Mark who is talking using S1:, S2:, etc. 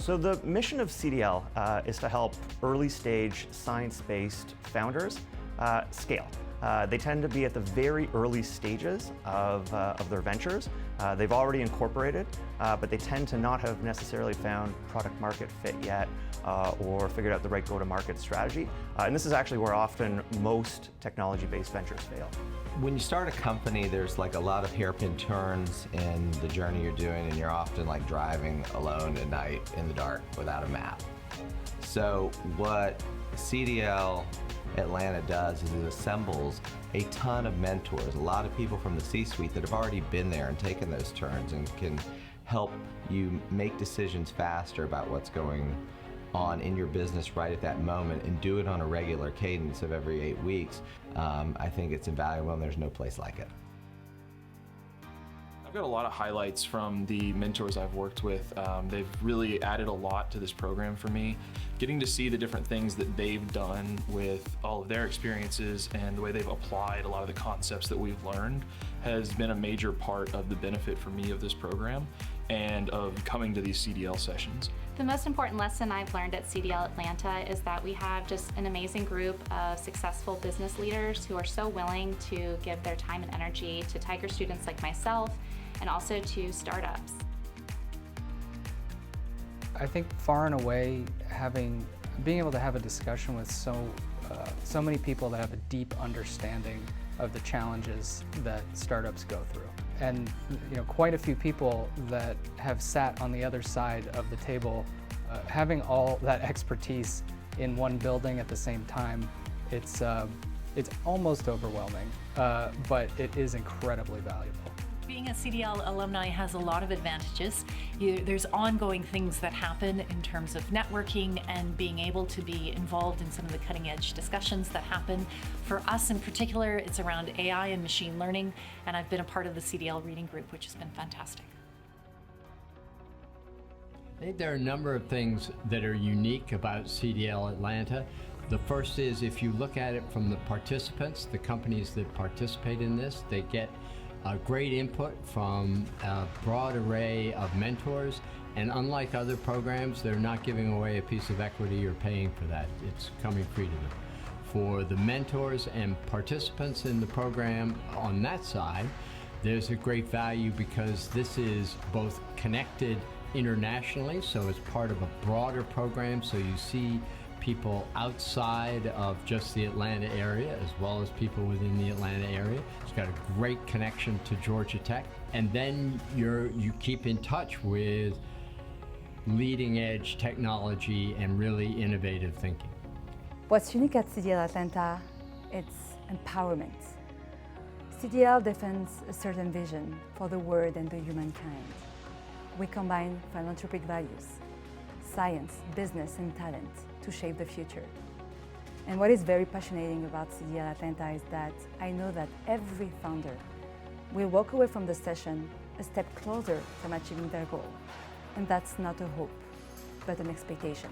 S1: So the mission of CDL is to help early-stage science-based founders scale. They tend to be at the very early stages of their ventures. They've already incorporated, but they tend to not have necessarily found product market fit yet or figured out the right go-to-market strategy. And this is actually where often most technology-based ventures fail.
S2: When you start a company, there's like a lot of hairpin turns in the journey you're doing, and you're often like driving alone at night in the dark without a map. So what CDL-Atlanta does is it assembles a ton of mentors, a lot of people from the C-suite that have already been there and taken those turns and can help you make decisions faster about what's going on in your business right at that moment and do it on a regular cadence of every 8 weeks. I think it's invaluable, and there's no place like it.
S3: I've got a lot of highlights from the mentors I've worked with. They've really added a lot to this program for me. Getting to see the different things that they've done with all of their experiences and the way they've applied a lot of the concepts that we've learned has been a major part of the benefit for me of this program and of coming to these CDL sessions.
S4: The most important lesson I've learned at CDL-Atlanta is that we have just an amazing group of successful business leaders who are so willing to give their time and energy to Tiger students like myself and also to startups.
S5: I think far and away being able to have a discussion with so many people that have a deep understanding of the challenges that startups go through. And quite a few people that have sat on the other side of the table, having all that expertise in one building at the same time, it's almost overwhelming, but it is incredibly valuable.
S6: Being a CDL alumni has a lot of advantages. There's ongoing things that happen in terms of networking and being able to be involved in some of the cutting edge discussions that happen. For us in particular, it's around AI and machine learning, and I've been a part of the CDL reading group, which has been fantastic.
S7: I think there are a number of things that are unique about CDL-Atlanta. The first is, if you look at it from the participants, the companies that participate in this, they get great input from a broad array of mentors, and unlike other programs, they're not giving away a piece of equity or paying for that. It's coming free to them. For the mentors and participants in the program on that side, there's a great value because this is both connected internationally, so it's part of a broader program, so you see people outside of just the Atlanta area as well as people within the Atlanta area. It's got a great connection to Georgia Tech, and then you keep in touch with leading edge technology and really innovative thinking.
S8: What's unique at CDL-Atlanta, it's empowerment. CDL defends a certain vision for the world and the humankind. We combine philanthropic values, science, business, and talent to shape the future. And what is very passionate about CDL-Atlanta is that I know that every founder will walk away from the session a step closer from achieving their goal. And that's not a hope, but an expectation.